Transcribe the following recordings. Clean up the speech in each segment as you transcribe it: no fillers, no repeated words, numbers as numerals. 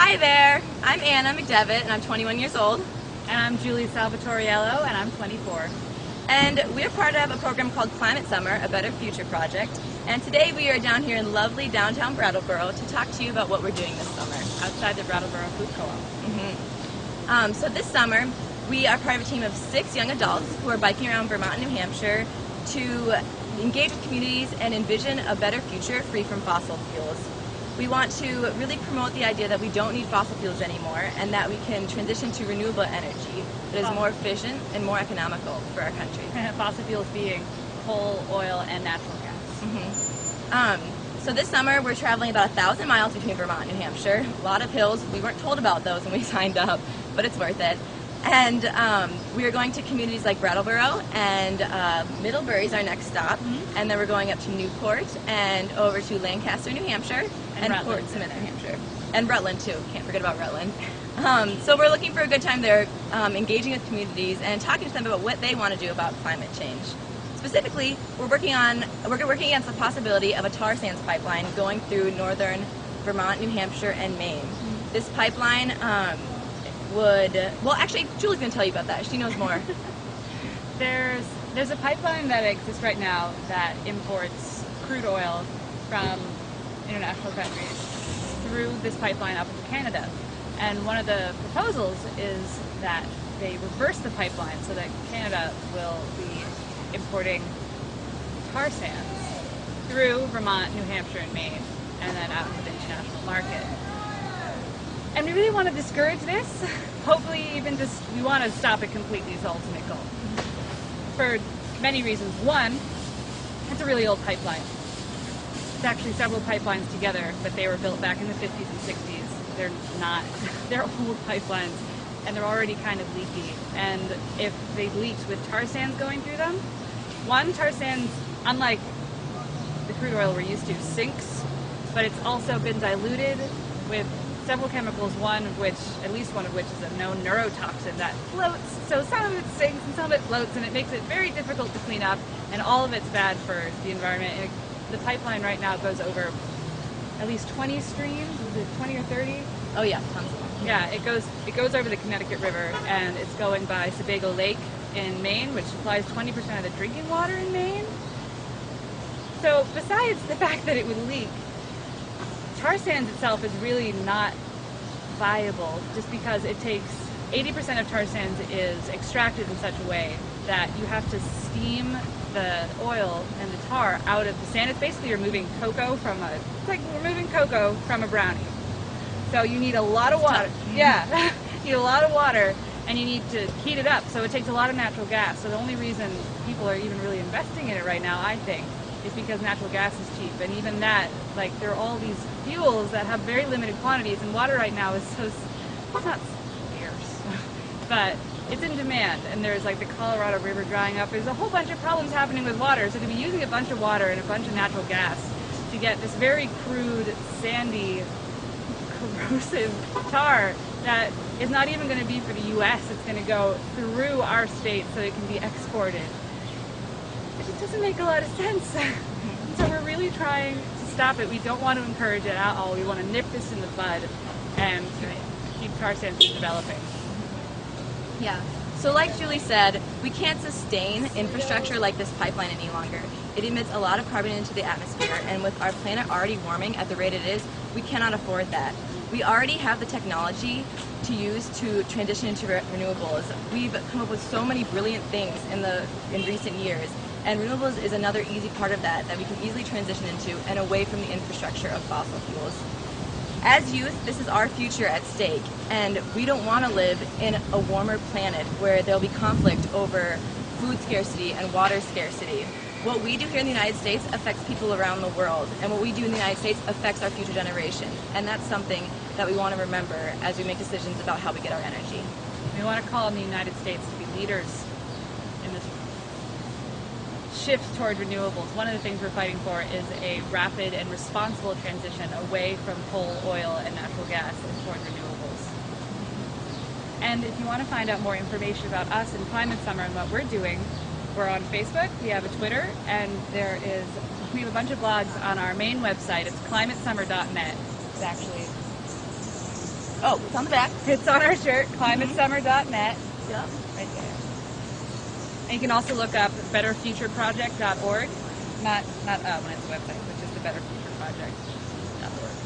Hi there, I'm Anna McDevitt and I'm 21 years old. And I'm Julie Saluatoriello and I'm 24. And we're part of a program called Climate Summer, a Better Future project. And today we are down here in lovely downtown Brattleboro to talk to you about what we're doing this summer. Outside the Brattleboro Food Co-op. So this summer we are part of a team of 6 young adults who are biking around Vermont and New Hampshire to engage with communities and envision a better future free from fossil fuels. We want to really promote the idea that we don't need fossil fuels anymore and that we can transition to renewable energy that is more efficient and more economical for our country. Fossil fuels being coal, oil, and natural gas. So this summer we're traveling about 1,000 miles between Vermont and New Hampshire. A lot of hills. We weren't told about those when we signed up, but it's worth it. And we are going to communities like Brattleboro and Middlebury is our next stop. And then we're going up to Newport and over to Lancaster, New Hampshire, and Portsmouth, New Hampshire. And Rutland too, can't forget about Rutland. So we're looking for a good time there, engaging with communities and talking to them about what they want to do about climate change. Specifically, we're working against the possibility of a tar sands pipeline going through northern Vermont, New Hampshire, and Maine. This pipeline well, actually, Julie's going to tell you about that. She knows more. There's a pipeline that exists right now that imports crude oil from international countries through this pipeline up into Canada. And one of the proposals is that they reverse the pipeline so that Canada will be importing tar sands through Vermont, New Hampshire, and Maine, and then out to the international market. And we really want to discourage this. Hopefully we want to stop it completely is the ultimate goal. For many reasons. One, it's a really old pipeline. It's actually several pipelines together, but they were built back in the 50s and 60s. They're old pipelines, and they're already kind of leaky. And if they leaked with tar sands going through them, one, tar sands, unlike the crude oil we're used to, sinks, but it's also been diluted with several chemicals, at least one of which is a known neurotoxin that floats. So some of it sinks and some of it floats, and it makes it very difficult to clean up, and all of it's bad for the environment. And the pipeline right now goes over at least 20 streams. Is it 20 or 30? Oh yeah, tons of them. Yeah, it goes over the Connecticut River, and it's going by Sebago Lake in Maine, which supplies 20% of the drinking water in Maine. So besides the fact that it would leak, tar sands itself is really not viable just because it takes 80% of tar sands is extracted in such a way that you have to steam the oil and the tar out of the sand. It's basically removing cocoa from a brownie. So you need a lot of water. Yeah, you need a lot of water, and you need to heat it up. So it takes a lot of natural gas. So the only reason people are even really investing in it right now, I think, is because natural gas is cheap. And even that, there are all these fuels that have very limited quantities, and water right now is it's not scarce, but it's in demand. And there's the Colorado River drying up. There's a whole bunch of problems happening with water. So to be using a bunch of water and a bunch of natural gas to get this very crude, sandy, corrosive tar that is not even going to be for the U.S. It's going to go through our state so it can be exported. It just doesn't make a lot of sense. So we're really trying to stop it. We don't want to encourage it at all. We want to nip this in the bud and keep tar sands from developing. Yeah. So like Julie said, we can't sustain infrastructure like this pipeline any longer. It emits a lot of carbon into the atmosphere, and with our planet already warming at the rate it is, we cannot afford that. We already have the technology to use to transition into renewables. We've come up with so many brilliant things in recent years, and renewables is another easy part of that we can easily transition into and away from the infrastructure of fossil fuels. As youth, this is our future at stake, and we don't want to live in a warmer planet where there'll be conflict over food scarcity and water scarcity. What we do here in the United States affects people around the world, and what we do in the United States affects our future generations, and that's something that we want to remember as we make decisions about how we get our energy. We want to call on the United States to be leaders in this shift toward renewables. One of the things we're fighting for is a rapid and responsible transition away from coal, oil, and natural gas and toward renewables. And if you want to find out more information about us and Climate Summer and what we're doing, we're on Facebook, we have a Twitter, and we have a bunch of blogs on our main website. It's climatesummer.net. It's actually Oh, it's on the back. It's on our shirt, climatesummer.net. Yep, right there. And you can also look up betterfutureproject.org. Not when it's a website, but just the Better Future Project.org.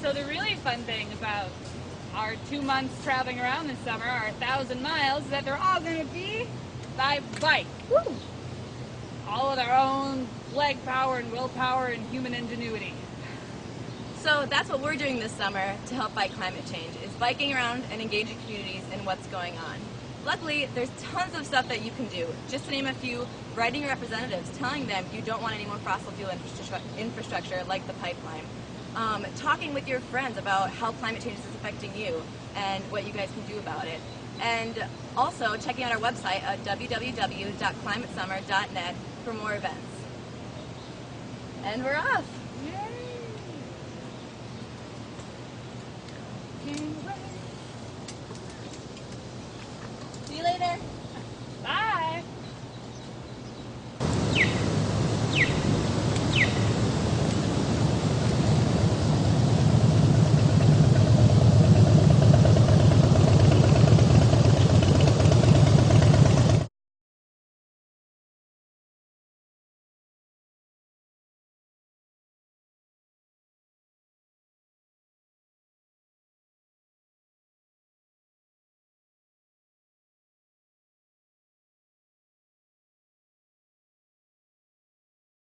So the really fun thing about our 2 months traveling around this summer, our 1,000 miles, is that they're all going to be by bike. Woo! All of their own leg power and willpower and human ingenuity. So that's what we're doing this summer to help fight climate change, is biking around and engaging communities in what's going on. Luckily, there's tons of stuff that you can do. Just to name a few, writing your representatives, telling them you don't want any more fossil fuel infrastructure like the pipeline. Talking with your friends about how climate change is affecting you and what you guys can do about it. And also checking out our website at www.climatesummer.net for more events. And we're off! Yay!